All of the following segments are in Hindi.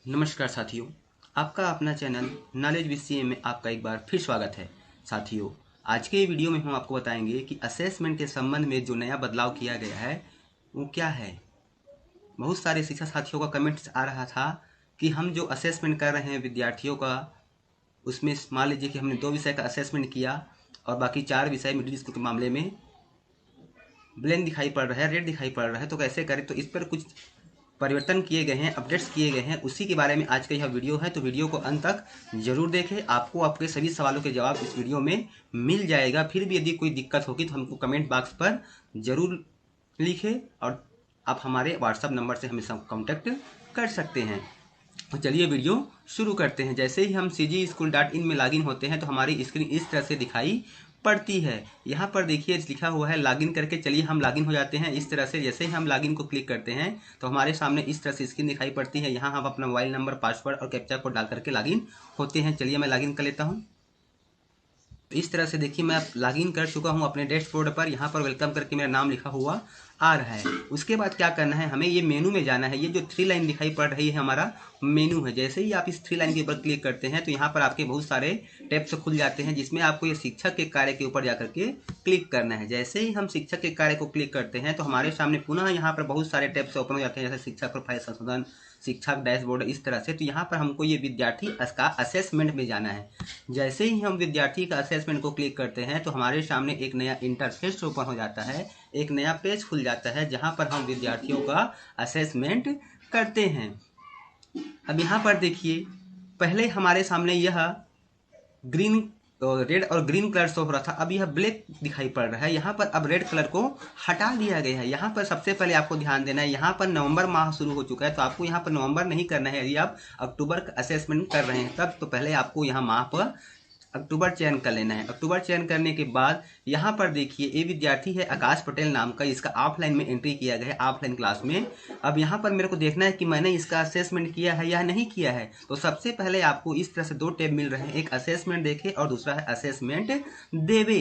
नमस्कार साथियों, आपका अपना चैनल नॉलेज विद सीए में आपका एक बार फिर स्वागत है। साथियों, आज के वीडियो में हम आपको बताएंगे कि असेसमेंट के संबंध में जो नया बदलाव किया गया है वो क्या है। बहुत सारे शिक्षक साथियों का कमेंट्स आ रहा था कि हम जो असेसमेंट कर रहे हैं विद्यार्थियों का, उसमें मान लीजिए कि हमने 2 विषय का असेसमेंट किया और बाकी 4 विषय मिडिल स्कूल के मामले में ब्लैंक दिखाई पड़ रहा है, रेड दिखाई पड़ रहा है, तो कैसे करें। तो इस पर कुछ परिवर्तन किए गए हैं, अपडेट्स किए गए हैं, उसी के बारे में आज का यह वीडियो है। तो वीडियो को अंत तक जरूर देखें, आपको आपके सभी सवालों के जवाब इस वीडियो में मिल जाएगा। फिर भी यदि कोई दिक्कत होगी तो हमको कमेंट बॉक्स पर जरूर लिखें और आप हमारे व्हाट्सएप नंबर से हमें कॉन्टैक्ट कर सकते हैं। तो चलिए वीडियो शुरू करते हैं। जैसे ही हम cgschool.in में लॉगिन होते हैं तो हमारी स्क्रीन इस तरह से दिखाई पड़ती है। यहाँ पर देखिए लिखा हुआ है लॉगिन करके। चलिए हम लॉगिन हो जाते हैं इस तरह से। जैसे ही हम लॉगिन को क्लिक करते हैं तो हमारे सामने इस तरह से स्क्रीन दिखाई पड़ती है। यहाँ हम अपना मोबाइल नंबर, पासवर्ड और कैप्चा कोड डाल करके लॉगिन होते हैं। चलिए मैं लॉगिन कर लेता हूँ। इस तरह से देखिए मैं लॉगिन कर चुका हूँ अपने डैशबोर्ड पर। यहाँ पर वेलकम करके मेरा नाम लिखा हुआ आ रहा है। उसके बाद क्या करना है, हमें ये मेनू में जाना है। ये जो 3 लाइन दिखाई पड़ रही है हमारा मेनू है। जैसे ही आप इस 3 लाइन के ऊपर क्लिक करते हैं तो यहाँ पर आपके बहुत सारे टैब्स खुल जाते हैं, जिसमें आपको ये शिक्षक के कार्य के ऊपर जाकर के क्लिक करना है। जैसे ही हम शिक्षक के कार्य को क्लिक करते हैं तो हमारे सामने पुनः यहाँ पर बहुत सारे टैब्स ओपन हो जाते हैं, जैसे शिक्षक प्रोफाइल संशोधन, शिक्षक डैशबोर्ड, इस तरह से। तो यहाँ पर हमको ये विद्यार्थी का असेसमेंट में जाना है। जैसे ही हम विद्यार्थी का असेसमेंट को क्लिक करते हैं तो हमारे सामने एक नया इंटरफेस ओपन हो जाता है, एक नया पेज खुल जाता है, जहाँ पर हम विद्यार्थियों का असेसमेंट करते हैं। अब यहाँ पर देखिए, पहले हमारे सामने यह ग्रीन, रेड और ग्रीन कलर शो हो रहा था, अब यह ब्लैक दिखाई पड़ रहा है। यहाँ पर अब रेड कलर को हटा दिया गया है। यहाँ पर सबसे पहले आपको ध्यान देना है, यहाँ पर नवंबर माह शुरू हो चुका है, तो आपको यहाँ पर नवंबर नहीं करना है। यदि आप अक्टूबर का असेसमेंट कर रहे हैं तब तो पहले आपको यहाँ माह पर अक्टूबर चयन कर लेना है। अक्टूबर चयन करने के बाद यहाँ पर देखिए ये विद्यार्थी है आकाश पटेल नाम का, इसका ऑफलाइन में एंट्री किया गया है, ऑफलाइन क्लास में। अब यहाँ पर मेरे को देखना है कि मैंने इसका असेसमेंट किया है या नहीं किया है। तो सबसे पहले आपको इस तरह से 2 टैब मिल रहे हैं, एक असेसमेंट देखे और दूसरा है असेसमेंट देवे।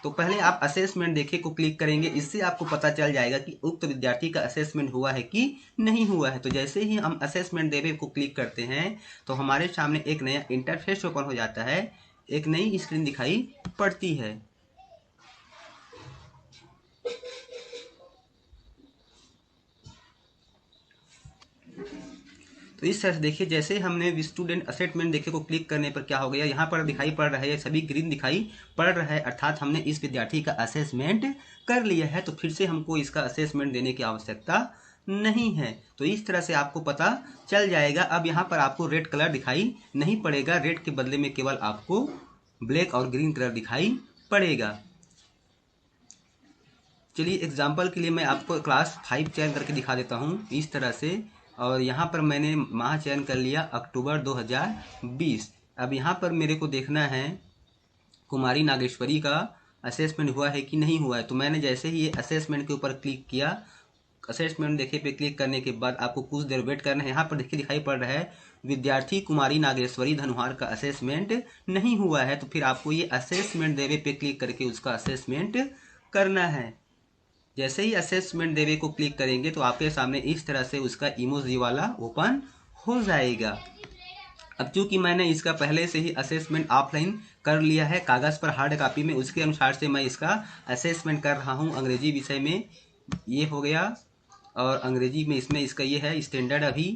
तो पहले आप असेसमेंट देखे को क्लिक करेंगे, इससे आपको पता चल जाएगा कि उक्त विद्यार्थी का असेसमेंट हुआ है कि नहीं हुआ है। तो जैसे ही हम असेसमेंट देवे को क्लिक करते हैं तो हमारे सामने एक नया इंटरफेस ओपन हो जाता है, एक नई स्क्रीन दिखाई पड़ती है। तो इस तरह से देखिए, जैसे हमने स्टूडेंट असेसमेंट देखे को क्लिक करने पर क्या हो गया, यहाँ पर दिखाई पड़ रहा है, सभी ग्रीन दिखाई पड़ रहा है, अर्थात हमने इस विद्यार्थी का असेसमेंट कर लिया है। तो फिर से हमको इसका असेसमेंट देने की आवश्यकता नहीं है। तो इस तरह से आपको पता चल जाएगा। अब यहाँ पर आपको रेड कलर दिखाई नहीं पड़ेगा, रेड के बदले में केवल आपको ब्लैक और ग्रीन कलर दिखाई पड़ेगा। चलिए एग्जाम्पल के लिए मैं आपको क्लास 5 चयन करके दिखा देता हूँ इस तरह से। और यहाँ पर मैंने माह चयन कर लिया अक्टूबर 2020। अब यहाँ पर मेरे को देखना है कुमारी नागेश्वरी का असेसमेंट हुआ है कि नहीं हुआ है। तो मैंने जैसे ही ये असेसमेंट के ऊपर क्लिक किया, असेसमेंट देखे पे क्लिक करने के बाद आपको कुछ देर वेट करना है। यहाँ पर देखिए दिखाई पड़ रहा है विद्यार्थी कुमारी नागेश्वरी धनुहार का असेसमेंट नहीं हुआ है। तो फिर आपको ये असेसमेंट देवे पे क्लिक करके उसका असेसमेंट करना है। जैसे ही असेसमेंट देवे को क्लिक करेंगे तो आपके सामने इस तरह से उसका इमोजी वाला ओपन हो जाएगा। अब चूंकि मैंने इसका पहले से ही असेसमेंट ऑफलाइन कर लिया है कागज़ पर हार्ड कॉपी में, उसके अनुसार से मैं इसका असेसमेंट कर रहा हूँ। अंग्रेजी विषय में ये हो गया और अंग्रेजी में इसमें इसका ये है स्टैंडर्ड अभी,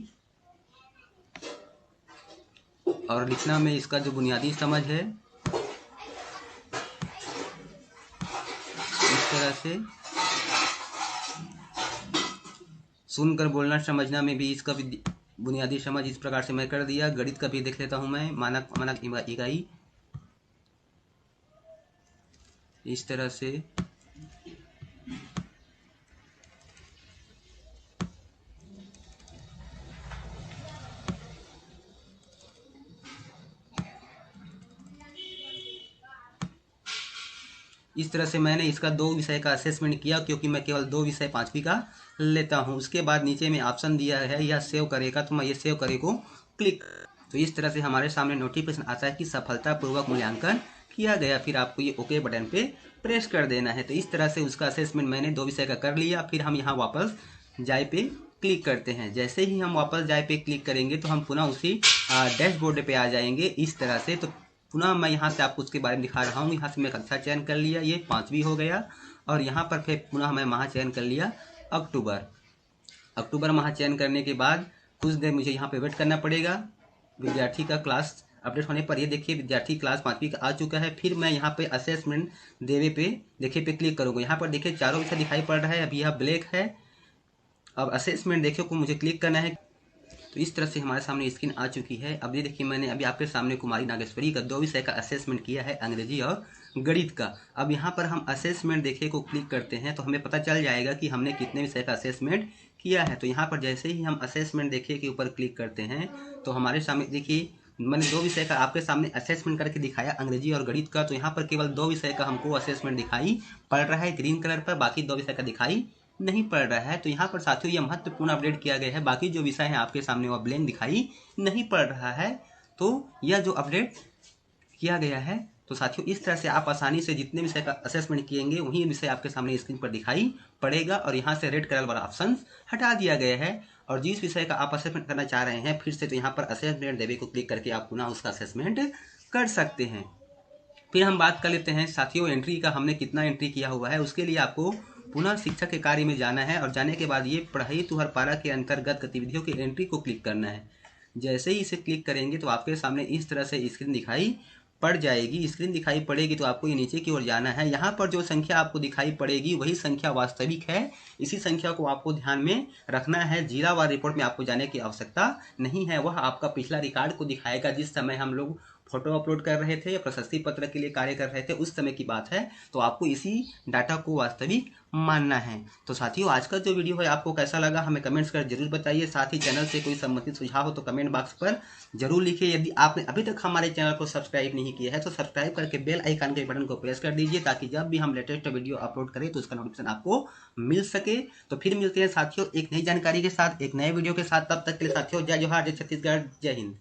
और लिखना में इसका जो बुनियादी समझ है, इस तरह से सुनकर बोलना समझना में भी इसका बुनियादी समझ इस प्रकार से मैं कर दिया। गणित का भी देख लेता हूं मैं, मानक इकाई, इस तरह से। इस तरह से मैंने इसका 2 विषय का असेसमेंट किया, क्योंकि मैं केवल 2 विषय 5वीं का लेता हूं। उसके बाद नीचे में ऑप्शन दिया है यह सेव करेगा, तो मैं ये सेव करे को क्लिक। तो इस तरह से हमारे सामने नोटिफिकेशन आता है कि सफलतापूर्वक मूल्यांकन किया गया। फिर आपको ये ओके बटन पे प्रेस कर देना है। तो इस तरह से उसका असेसमेंट मैंने 2 विषय का कर लिया। फिर हम यहाँ वापस जाए पे क्लिक करते हैं। जैसे ही हम वापस जाए पे क्लिक करेंगे तो हम पुनः उसी डैशबोर्ड पे आ जाएंगे इस तरह से। तो पुनः मैं यहाँ से आपको उसके बारे में दिखा रहा हूँ। यहाँ से मैं कक्षा चयन कर लिया, ये 5वीं हो गया, और यहाँ पर फिर पुनः मैं माह चयन कर लिया अक्टूबर माह चयन करने के बाद कुछ देर मुझे यहाँ पे वेट करना पड़ेगा। विद्यार्थी का क्लास अपडेट होने पर ये देखिए विद्यार्थी क्लास 5वीं का आ चुका है। फिर मैं यहाँ पे असेसमेंट देवे पे देखिए पे क्लिक करूँगा। यहाँ पर देखिए चारों विषय दिखाई पड़ रहा है, अभी यह ब्लैक है। अब असेसमेंट देखिए को मुझे क्लिक करना है। तो इस तरह से हमारे सामने स्क्रीन आ चुकी है। अब ये देखिए मैंने अभी आपके सामने कुमारी नागेश्वरी का 2 विषय का असेसमेंट किया है, अंग्रेजी और गणित का। अब यहाँ पर हम असेसमेंट देखिए को क्लिक करते हैं तो हमें पता चल जाएगा कि हमने कितने विषय का असेसमेंट किया है। तो यहाँ पर जैसे ही हम असेसमेंट देखिए के ऊपर क्लिक करते हैं तो हमारे सामने देखिए मैंने 2 विषय का आपके सामने असेसमेंट करके दिखाया, अंग्रेजी और गणित का। तो यहाँ पर केवल 2 विषय का हमको असेसमेंट दिखाई पड़ रहा है ग्रीन कलर पर, बाकी 2 विषय का दिखाई नहीं पड़ रहा है। तो यहाँ पर साथियों यह महत्वपूर्ण अपडेट किया गया है, बाकी जो विषय है आपके सामने वह ब्लैंक दिखाई नहीं पड़ रहा है। तो यह जो अपडेट किया गया है, तो साथियों इस तरह से आप आसानी से जितने विषय का असेसमेंट किएंगे वही विषय आपके सामने स्क्रीन पर दिखाई पड़ेगा। और यहाँ से रेड कलर वाला ऑप्शन हटा दिया गया है। और जिस विषय का आप असेसमेंट करना चाह रहे हैं फिर से, तो यहाँ पर असेसमेंट देवे को क्लिक करके आप पुनः उसका असेसमेंट कर सकते हैं। फिर हम बात कर लेते हैं साथियों एंट्री का, हमने कितना एंट्री किया हुआ है। उसके लिए आपको पुनः शिक्षक के कार्य में जाना है, और जाने के बाद ये पढ़ाई तुहर पारा के अंतर्गत गतिविधियों की एंट्री को क्लिक करना है। जैसे ही इसे क्लिक करेंगे तो आपके सामने इस तरह से स्क्रीन दिखाई पड़ जाएगी। स्क्रीन दिखाई पड़ेगी तो आपको ये नीचे की ओर जाना है। यहाँ पर जो संख्या आपको दिखाई पड़ेगी वही संख्या वास्तविक है, इसी संख्या को आपको ध्यान में रखना है। जिलावार रिपोर्ट में आपको जाने की आवश्यकता नहीं है, वह आपका पिछला रिकॉर्ड को दिखाएगा। जिस समय हम लोग फोटो अपलोड कर रहे थे या प्रशस्ति पत्र के लिए कार्य कर रहे थे उस समय की बात है। तो आपको इसी डाटा को वास्तविक मानना है। तो साथियों आज का जो वीडियो है आपको कैसा लगा हमें कमेंट्स कर जरूर बताइए। साथ ही चैनल से कोई संबंधित सुझाव हो तो कमेंट बॉक्स पर जरूर लिखिए। यदि आपने अभी तक हमारे चैनल को सब्सक्राइब नहीं किया है तो सब्सक्राइब करके बेल आइकन के बटन को प्रेस कर दीजिए, ताकि जब भी हम लेटेस्ट वीडियो अपलोड करें तो उसका नोटिफिकेशन आपको मिल सके। तो फिर मिलते हैं साथियों एक नई जानकारी के साथ, एक नए वीडियो के साथ। तब तक के लिए साथियों जय जोहार, जय छत्तीसगढ़, जय हिंद।